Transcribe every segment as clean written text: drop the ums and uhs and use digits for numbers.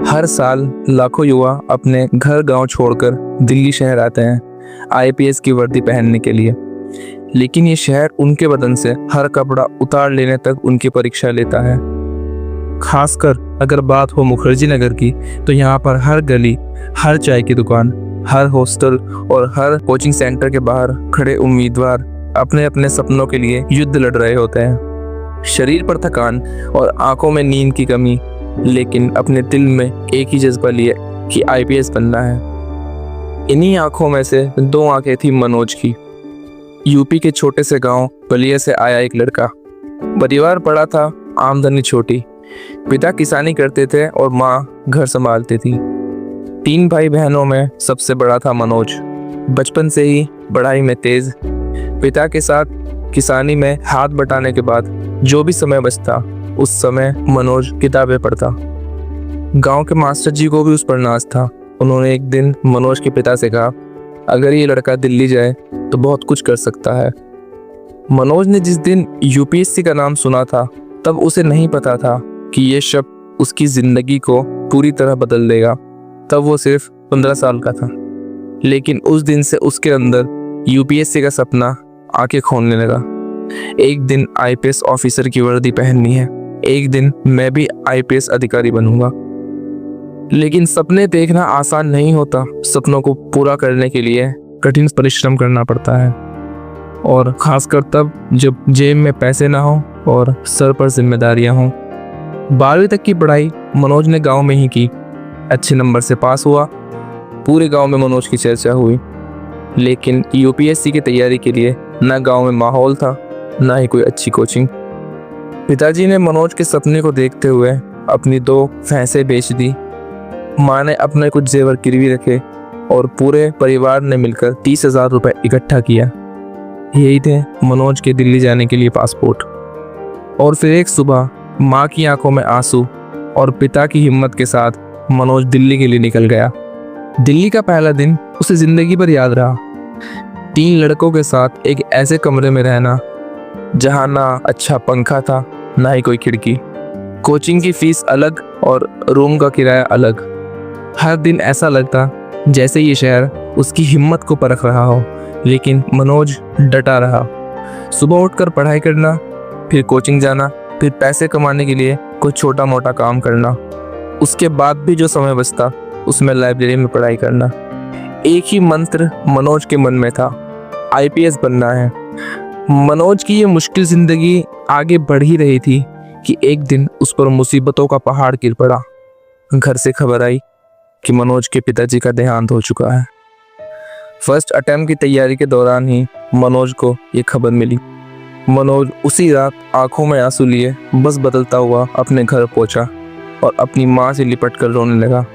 हर साल लाखों युवा अपने घर गांव छोड़कर दिल्ली शहर आते हैं आईपीएस की वर्दी पहनने के लिए। लेकिन ये शहर उनके बदन से हर कपड़ा उतार लेने तक उनकी परीक्षा लेता है। खासकर अगर बात हो मुखर्जी नगर की, तो यहाँ पर हर गली, हर चाय की दुकान, हर हॉस्टल और हर कोचिंग सेंटर के बाहर खड़े उम्मीदवार अपने अपने सपनों के लिए युद्ध लड़ रहे होते हैं। शरीर पर थकान और आंखों में नींद की कमी, लेकिन अपने दिल में एक ही जज्बा लिए कि आईपीएस बनना है। इन्हीं आंखों में से दो आंखें थी मनोज की। यूपी के छोटे से गांव बलिया से आया एक लड़का। परिवार बड़ा था, आमदनी छोटी। पिता किसानी करते थे और माँ घर संभालती थी। 3 भाई बहनों में सबसे बड़ा था मनोज। बचपन से ही पढ़ाई में तेज। पिता के साथ किसानी में हाथ बटाने के बाद जो भी समय बचता, उस समय मनोज किताबें पढ़ता। गांव के मास्टर जी को भी उस पर नाज था। उन्होंने एक दिन मनोज के पिता से कहा, अगर ये लड़का दिल्ली जाए तो बहुत कुछ कर सकता है। मनोज ने जिस दिन यूपीएससी का नाम सुना था, तब उसे नहीं पता था कि ये शब्द उसकी जिंदगी को पूरी तरह बदल देगा। तब वो सिर्फ 15 साल का था, लेकिन उस दिन से उसके अंदर यूपीएससी का सपना आंखें खोलने लगा। एक दिन आईपीएस ऑफिसर की वर्दी पहननी है, एक दिन मैं भी आईपीएस अधिकारी बनूंगा। लेकिन सपने देखना आसान नहीं होता। सपनों को पूरा करने के लिए कठिन परिश्रम करना पड़ता है, और खासकर तब जब जेब में पैसे ना हो और सर पर जिम्मेदारियां हों। 12वीं तक की पढ़ाई मनोज ने गांव में ही की। अच्छे नंबर से पास हुआ। पूरे गांव में मनोज की चर्चा हुई। लेकिन यूपीएससी की तैयारी के लिए ना गांव में माहौल था, ना ही कोई अच्छी कोचिंग। पिताजी ने मनोज के सपने को देखते हुए अपनी 2 भैंसें बेच दी। माँ ने अपने कुछ जेवर गिरवी रखे और पूरे परिवार ने मिलकर 30,000 रुपये इकट्ठा किया। यही थे मनोज के दिल्ली जाने के लिए पासपोर्ट। और फिर एक सुबह माँ की आंखों में आंसू और पिता की हिम्मत के साथ मनोज दिल्ली के लिए निकल गया। दिल्ली का पहला दिन उसे जिंदगी भर याद रहा। 3 लड़कों के साथ एक ऐसे कमरे में रहना जहाँ ना अच्छा पंखा था, ना ही कोई खिड़की। कोचिंग की फीस अलग और रूम का किराया अलग। हर दिन ऐसा लगता जैसे ये शहर उसकी हिम्मत को परख रहा हो, लेकिन मनोज डटा रहा। सुबह उठकर पढ़ाई करना, फिर कोचिंग जाना, फिर पैसे कमाने के लिए कोई छोटा मोटा काम करना। उसके बाद भी जो समय बचता, उसमें लाइब्रेरी में पढ़ाई करना। एक ही मंत्र मनोज के मन में था, आईपीएस बनना है। मनोज की ये मुश्किल जिंदगी आगे बढ़ ही रही थी कि एक दिन उस पर मुसीबतों का पहाड़ गिर पड़ा। घर से खबर आई कि मनोज के पिताजी का देहांत हो चुका है। फर्स्ट अटेम्प्ट की तैयारी के दौरान ही मनोज को ये खबर मिली। मनोज उसी रात आंखों में आंसू लिए बस बदलता हुआ अपने घर पहुंचा और अपनी माँ से लिपट कर रोने लगा।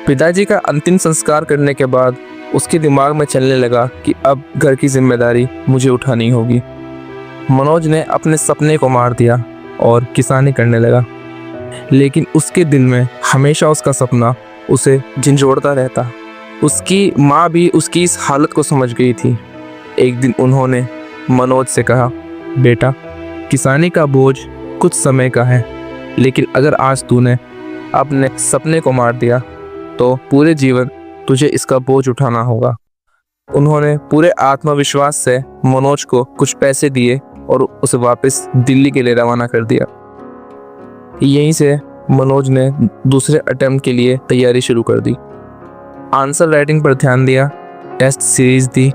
पिताजी का अंतिम संस्कार करने के बाद उसके दिमाग में चलने लगा कि अब घर की जिम्मेदारी मुझे उठानी होगी। मनोज ने अपने सपने को मार दिया और किसानी करने लगा। लेकिन उसके दिल में हमेशा उसका सपना उसे झंझोड़ता रहता। उसकी माँ भी उसकी इस हालत को समझ गई थी। एक दिन उन्होंने मनोज से कहा, बेटा, किसानी का बोझ कुछ समय का है, लेकिन अगर आज तूने अपने सपने को मार दिया तो पूरे जीवन तुझे इसका बोझ उठाना होगा। उन्होंने पूरे आत्मविश्वास से मनोज को कुछ पैसे दिए और उसे वापस दिल्ली के लिए रवाना कर दिया। यहीं से मनोज ने दूसरे अटेम्प्ट के लिए तैयारी शुरू कर दी। आंसर राइटिंग पर ध्यान दिया, टेस्ट सीरीज दी,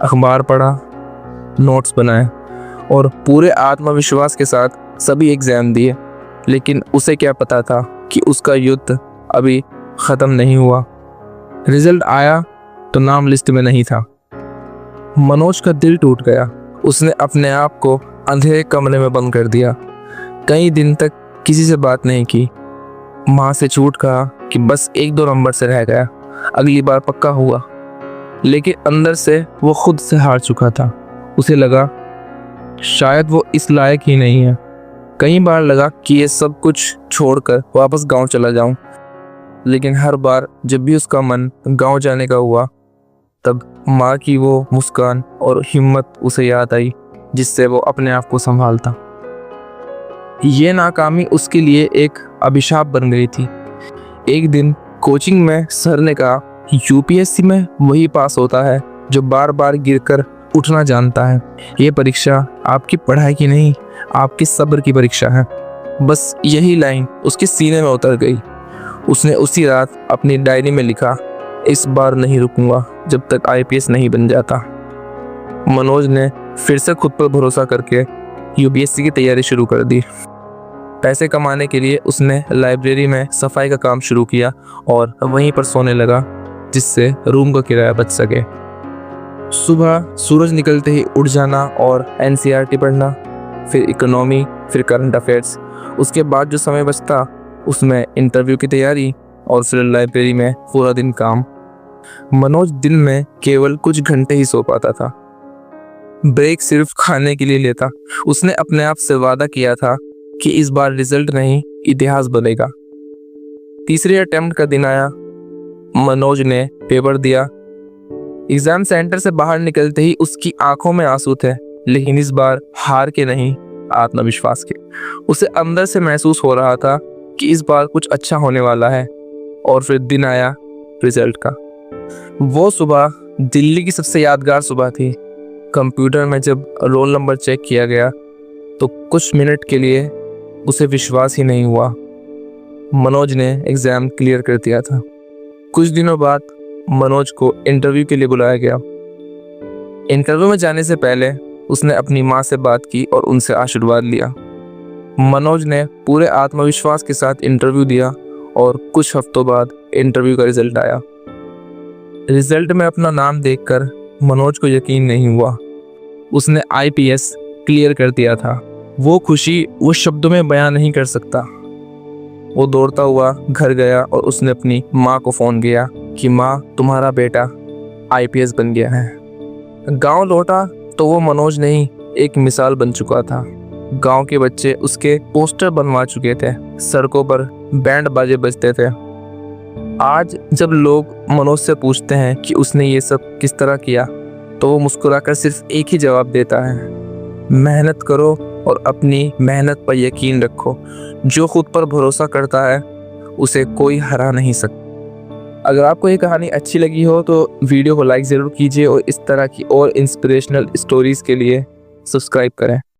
अखबार पढ़ा, नोट्स बनाए और पूरे आत्मविश्वास के साथ सभी एग्जाम दिए। लेकिन उसे क्या पता था कि उसका युद्ध अभी ख़त्म नहीं हुआ। रिजल्ट आया तो नाम लिस्ट में नहीं था। मनोज का दिल टूट गया। उसने अपने आप को अंधेरे कमरे में बंद कर दिया। कई दिन तक किसी से बात नहीं की। माँ से झूठ कहा कि बस 1-2 नंबर से रह गया, अगली बार पक्का हुआ। लेकिन अंदर से वो खुद से हार चुका था। उसे लगा शायद वो इस लायक ही नहीं है। कई बार लगा कि ये सब कुछ छोड़कर वापस गांव चला जाऊं। लेकिन हर बार जब भी उसका मन गांव जाने का हुआ, तब माँ की वो मुस्कान और हिम्मत उसे याद आई, जिससे वो अपने आप को संभालता। ये नाकामी उसके लिए एक अभिशाप बन गई थी। एक दिन कोचिंग में सर ने कहा, यूपीएससी में वही पास होता है जो बार बार गिरकर उठना जानता है। ये परीक्षा आपकी पढ़ाई की नहीं, आपकी सब्र की परीक्षा है। बस यही लाइन उसके सीने में उतर गई। उसने उसी रात अपनी डायरी में लिखा, इस बार नहीं रुकूंगा जब तक आईपीएस नहीं बन जाता। मनोज ने फिर से खुद पर भरोसा करके यूपीएससी की तैयारी शुरू कर दी। पैसे कमाने के लिए उसने लाइब्रेरी में सफाई का काम शुरू किया और वहीं पर सोने लगा, जिससे रूम का किराया बच सके। सुबह सूरज निकलते ही उठ जाना और एनसीईआरटी पढ़ना, फिर इकोनॉमी, फिर करंट अफेयर्स। उसके बाद जो समय बचता उसमें इंटरव्यू की तैयारी और फिर लाइब्रेरी में पूरा दिन काम। मनोज दिन में केवल कुछ घंटे ही सो पाता था। ब्रेक सिर्फ खाने के लिए लेता। उसने अपने आप से वादा किया था कि इस बार रिजल्ट नहीं, इतिहास बनेगा। तीसरे अटेम्प्ट का दिन आया। मनोज ने पेपर दिया। एग्जाम सेंटर से बाहर निकलते ही उसकी आंखों में आंसू थे, लेकिन इस बार हार के नहीं, आत्मविश्वास के। उसे अंदर से महसूस हो रहा था कि इस बार कुछ अच्छा होने वाला है। और फिर दिन आया रिजल्ट का। वो सुबह दिल्ली की सबसे यादगार सुबह थी। कंप्यूटर में जब रोल नंबर चेक किया गया तो कुछ मिनट के लिए उसे विश्वास ही नहीं हुआ। मनोज ने एग्जाम क्लियर कर दिया था। कुछ दिनों बाद मनोज को इंटरव्यू के लिए बुलाया गया। इंटरव्यू में जाने से पहले उसने अपनी माँ से बात की और उनसे आशीर्वाद लिया। मनोज ने पूरे आत्मविश्वास के साथ इंटरव्यू दिया और कुछ हफ्तों बाद इंटरव्यू का रिजल्ट आया। रिजल्ट में अपना नाम देखकर मनोज को यकीन नहीं हुआ। उसने आईपीएस क्लियर कर दिया था। वो खुशी वो शब्दों में बयां नहीं कर सकता। वो दौड़ता हुआ घर गया और उसने अपनी माँ को फ़ोन किया कि माँ, तुम्हारा बेटा आईपीएस बन गया है। गांव लौटा तो वो मनोज नहीं, एक मिसाल बन चुका था। गांव के बच्चे उसके पोस्टर बनवा चुके थे, सड़कों पर बैंड बाजे बजते थे। आज जब लोग मनोज से पूछते हैं कि उसने ये सब किस तरह किया, तो वो मुस्कुराकर सिर्फ एक ही जवाब देता है, मेहनत करो और अपनी मेहनत पर यकीन रखो। जो खुद पर भरोसा करता है उसे कोई हरा नहीं सकता। अगर आपको ये कहानी अच्छी लगी हो तो वीडियो को लाइक ज़रूर कीजिए और इस तरह की और इंस्पिरेशनल स्टोरीज़ के लिए सब्सक्राइब करें।